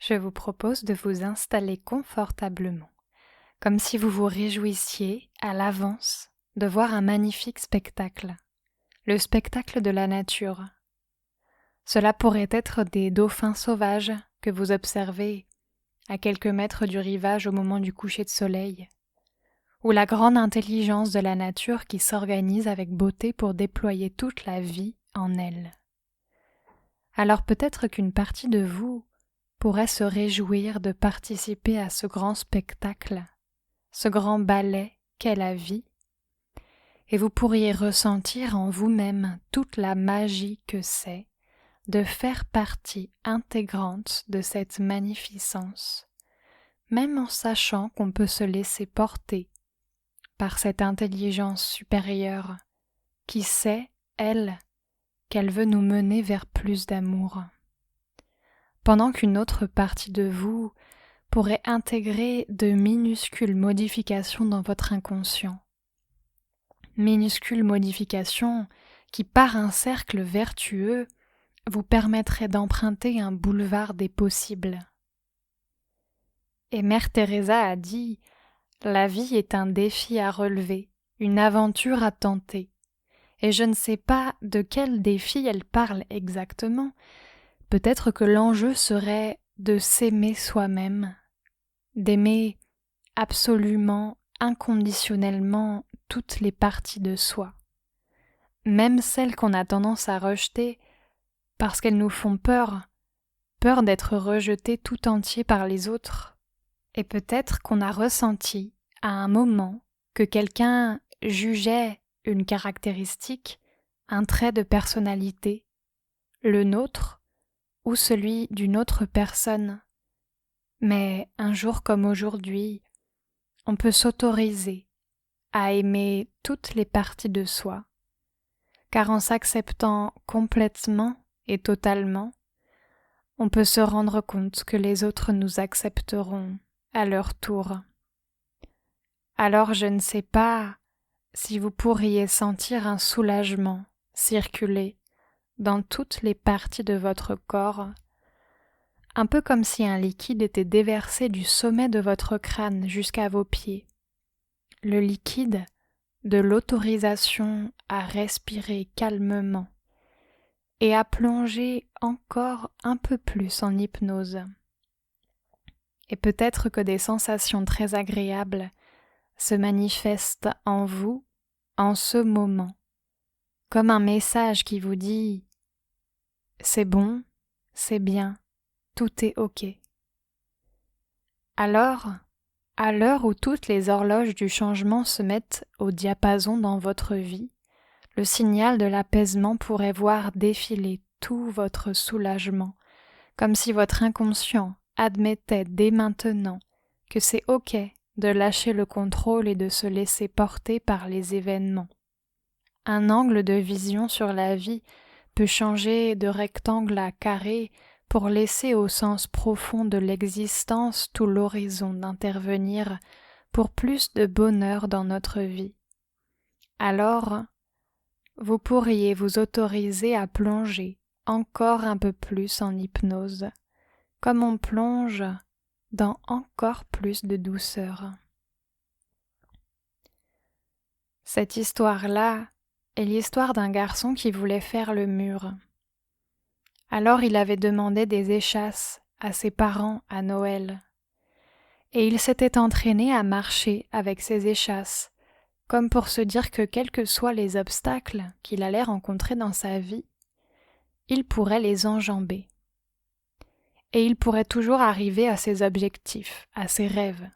je vous propose de vous installer confortablement, comme si vous vous réjouissiez à l'avance de voir un magnifique spectacle, le spectacle de la nature. Cela pourrait être des dauphins sauvages que vous observez à quelques mètres du rivage au moment du coucher de soleil, ou la grande intelligence de la nature qui s'organise avec beauté pour déployer toute la vie en elle. Alors peut-être qu'une partie de vous pourrait se réjouir de participer à ce grand spectacle, ce grand ballet qu'est la vie, et vous pourriez ressentir en vous-même toute la magie que c'est de faire partie intégrante de cette magnificence, même en sachant qu'on peut se laisser porter par cette intelligence supérieure qui sait, elle, qu'elle veut nous mener vers plus d'amour. Pendant qu'une autre partie de vous pourrait intégrer de minuscules modifications dans votre inconscient. Minuscules modifications qui, par un cercle vertueux, vous permettraient d'emprunter un boulevard des possibles. Et Mère Teresa a dit « La vie est un défi à relever, une aventure à tenter. » Et je ne sais pas de quel défi elle parle exactement. Peut-être que l'enjeu serait de s'aimer soi-même, d'aimer absolument, inconditionnellement toutes les parties de soi, même celles qu'on a tendance à rejeter parce qu'elles nous font peur d'être rejetés tout entier par les autres. Et peut-être qu'on a ressenti à un moment que quelqu'un jugeait une caractéristique, un trait de personnalité, le nôtre ou celui d'une autre personne. Mais un jour comme aujourd'hui, on peut s'autoriser à aimer toutes les parties de soi, car en s'acceptant complètement et totalement, on peut se rendre compte que les autres nous accepteront à leur tour. Alors je ne sais pas si vous pourriez sentir un soulagement circuler dans toutes les parties de votre corps, un peu comme si un liquide était déversé du sommet de votre crâne jusqu'à vos pieds. Le liquide de l'autorisation à respirer calmement et à plonger encore un peu plus en hypnose. Et peut-être que des sensations très agréables se manifestent en vous en ce moment, comme un message qui vous dit « c'est bon, c'est bien, tout est ok ». Alors, à l'heure où toutes les horloges du changement se mettent au diapason dans votre vie, le signal de l'apaisement pourrait voir défiler tout votre soulagement, comme si votre inconscient admettait dès maintenant que c'est ok de lâcher le contrôle et de se laisser porter par les événements. Un angle de vision sur la vie peut changer de rectangle à carré pour laisser au sens profond de l'existence tout l'horizon d'intervenir pour plus de bonheur dans notre vie. Alors, vous pourriez vous autoriser à plonger encore un peu plus en hypnose, comme on plonge dans encore plus de douceur. Cette histoire-là est l'histoire d'un garçon qui voulait faire le mur. Alors il avait demandé des échasses à ses parents à Noël, et il s'était entraîné à marcher avec ces échasses, comme pour se dire que quels que soient les obstacles qu'il allait rencontrer dans sa vie, il pourrait les enjamber. Et il pourrait toujours arriver à ses objectifs, à ses rêves.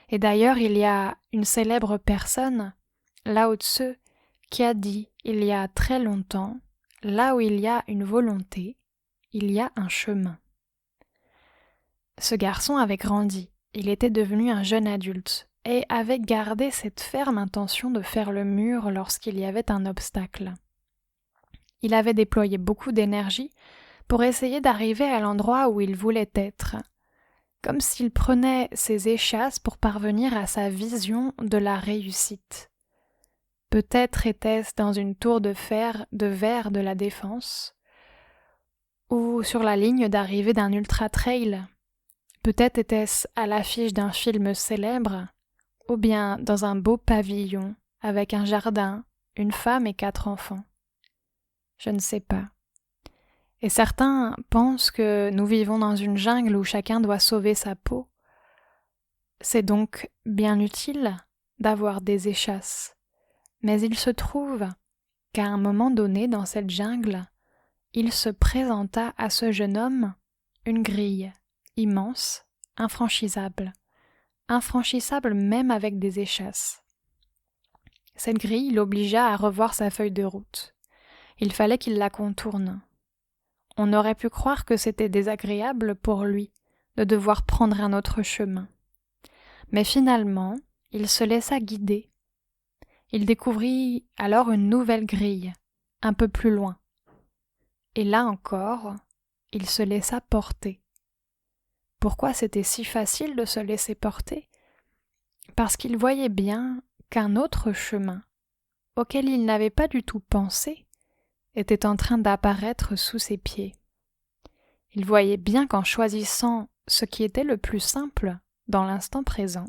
Et d'ailleurs, il y a une célèbre personne, Lao Tzu, qui a dit il y a très longtemps, là où il y a une volonté, il y a un chemin. Ce garçon avait grandi, il était devenu un jeune adulte, et avait gardé cette ferme intention de faire le mur lorsqu'il y avait un obstacle. Il avait déployé beaucoup d'énergie pour essayer d'arriver à l'endroit où il voulait être, comme s'il prenait ses échasses pour parvenir à sa vision de la réussite. Peut-être était-ce dans une tour de verre de la Défense, ou sur la ligne d'arrivée d'un ultra-trail, Peut-être était-ce à l'affiche d'un film célèbre, ou bien dans un beau pavillon avec un jardin, une femme et 4 enfants. Je ne sais pas. Et certains pensent que nous vivons dans une jungle où chacun doit sauver sa peau. C'est donc bien utile d'avoir des échasses. Mais il se trouve qu'à un moment donné dans cette jungle, il se présenta à ce jeune homme une grille immense, infranchissable même avec des échasses. Cette grille l'obligea à revoir sa feuille de route. Il fallait qu'il la contourne. On aurait pu croire que c'était désagréable pour lui de devoir prendre un autre chemin. Mais finalement, il se laissa guider. Il découvrit alors une nouvelle grille, un peu plus loin. Et là encore, il se laissa porter. Pourquoi c'était si facile de se laisser porter ? Parce qu'il voyait bien qu'un autre chemin, auquel il n'avait pas du tout pensé, était en train d'apparaître sous ses pieds. Il voyait bien qu'en choisissant ce qui était le plus simple dans l'instant présent,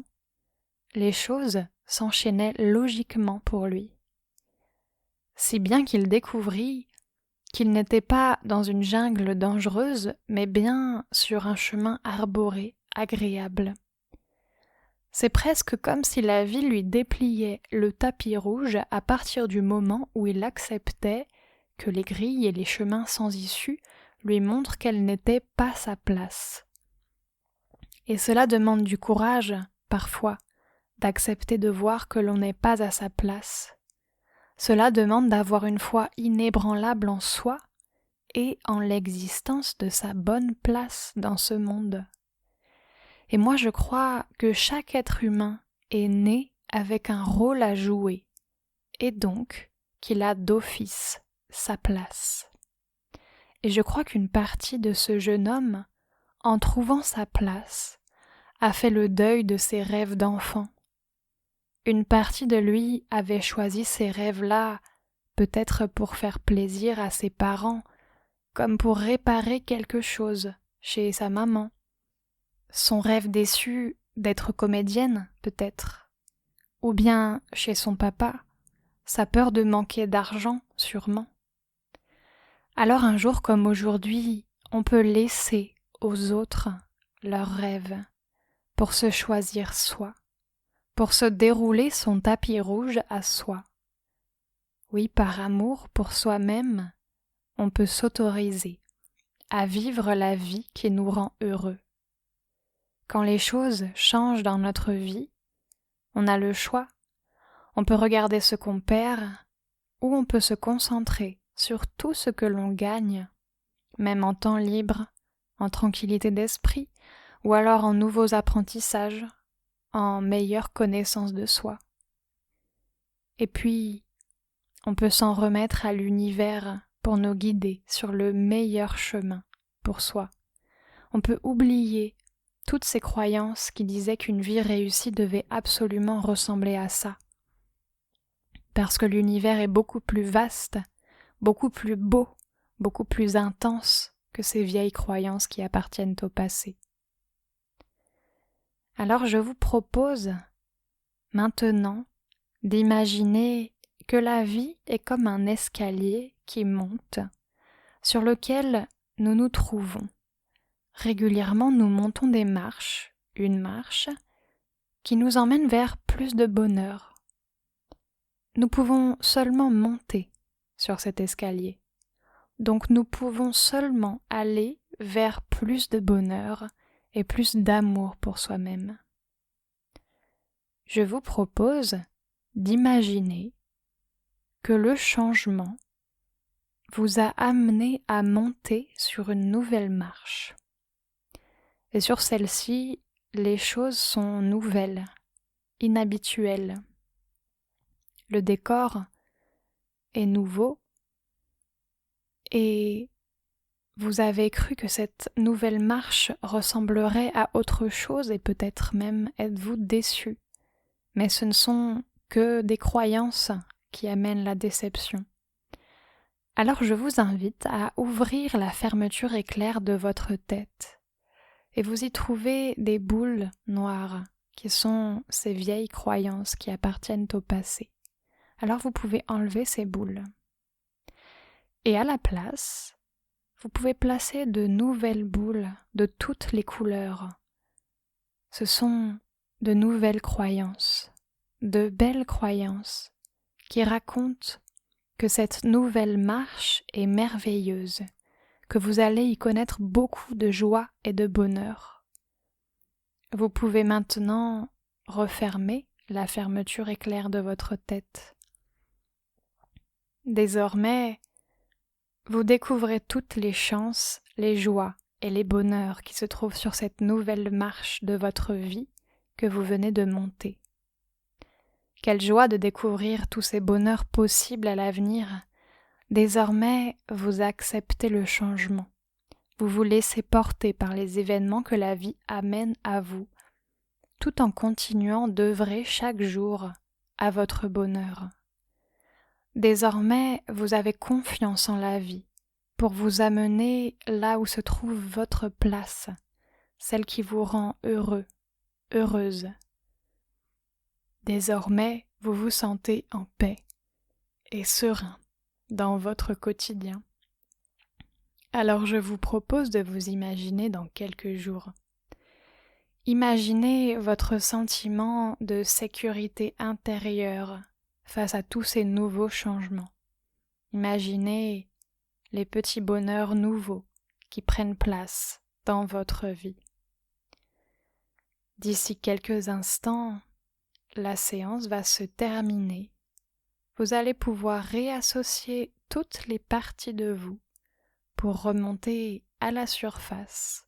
les choses s'enchaînaient logiquement pour lui. Si bien qu'il découvrit qu'il n'était pas dans une jungle dangereuse, mais bien sur un chemin arboré, agréable. C'est presque comme si la vie lui dépliait le tapis rouge à partir du moment où il acceptait que les grilles et les chemins sans issue lui montrent qu'elle n'était pas sa place. Et cela demande du courage, parfois, d'accepter de voir que l'on n'est pas à sa place. Cela demande d'avoir une foi inébranlable en soi et en l'existence de sa bonne place dans ce monde. Et moi je crois que chaque être humain est né avec un rôle à jouer, et donc qu'il a d'office sa place. Et je crois qu'une partie de ce jeune homme, en trouvant sa place, a fait le deuil de ses rêves d'enfant. Une partie de lui avait choisi ces rêves-là, peut-être pour faire plaisir à ses parents, comme pour réparer quelque chose chez sa maman. Son rêve déçu d'être comédienne, peut-être. Ou bien chez son papa, sa peur de manquer d'argent, sûrement. Alors un jour comme aujourd'hui, on peut laisser aux autres leurs rêves pour se choisir soi, pour se dérouler son tapis rouge à soi. Oui, par amour pour soi-même, on peut s'autoriser à vivre la vie qui nous rend heureux. Quand les choses changent dans notre vie, on a le choix. On peut regarder ce qu'on perd ou on peut se concentrer sur tout ce que l'on gagne, même en temps libre, en tranquillité d'esprit ou alors en nouveaux apprentissages, en meilleure connaissance de soi. Et puis, on peut s'en remettre à l'univers pour nous guider sur le meilleur chemin pour soi. On peut oublier toutes ces croyances qui disaient qu'une vie réussie devait absolument ressembler à ça. Parce que l'univers est beaucoup plus vaste, beaucoup plus beau, beaucoup plus intense que ces vieilles croyances qui appartiennent au passé. Alors je vous propose maintenant d'imaginer que la vie est comme un escalier qui monte, sur lequel nous nous trouvons. Régulièrement, nous montons des marches, une marche, qui nous emmène vers plus de bonheur. Nous pouvons seulement monter sur cet escalier. Donc nous pouvons seulement aller vers plus de bonheur et plus d'amour pour soi-même. Je vous propose d'imaginer que le changement vous a amené à monter sur une nouvelle marche. Et sur celle-ci, les choses sont nouvelles, inhabituelles. Le décor est nouveau et vous avez cru que cette nouvelle marche ressemblerait à autre chose et peut-être même êtes-vous déçu. Mais ce ne sont que des croyances qui amènent la déception. Alors je vous invite à ouvrir la fermeture éclair de votre tête et vous y trouvez des boules noires qui sont ces vieilles croyances qui appartiennent au passé. Alors vous pouvez enlever ces boules. Et à la place, vous pouvez placer de nouvelles boules de toutes les couleurs. Ce sont de nouvelles croyances, de belles croyances qui racontent que cette nouvelle marche est merveilleuse, que vous allez y connaître beaucoup de joie et de bonheur. Vous pouvez maintenant refermer la fermeture éclair de votre tête. Désormais, vous découvrez toutes les chances, les joies et les bonheurs qui se trouvent sur cette nouvelle marche de votre vie que vous venez de monter. Quelle joie de découvrir tous ces bonheurs possibles à l'avenir. Désormais, vous acceptez le changement. Vous vous laissez porter par les événements que la vie amène à vous, tout en continuant d'œuvrer chaque jour à votre bonheur. Désormais, vous avez confiance en la vie pour vous amener là où se trouve votre place, celle qui vous rend heureux, heureuse. Désormais, vous vous sentez en paix et serein dans votre quotidien. Alors je vous propose de vous imaginer dans quelques jours. Imaginez votre sentiment de sécurité intérieure face à tous ces nouveaux changements. Imaginez les petits bonheurs nouveaux qui prennent place dans votre vie. D'ici quelques instants, la séance va se terminer. Vous allez pouvoir réassocier toutes les parties de vous pour remonter à la surface,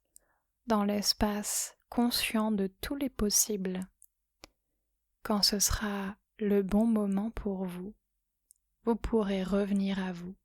dans l'espace conscient de tous les possibles. Quand ce sera le bon moment pour vous, vous pourrez revenir à vous.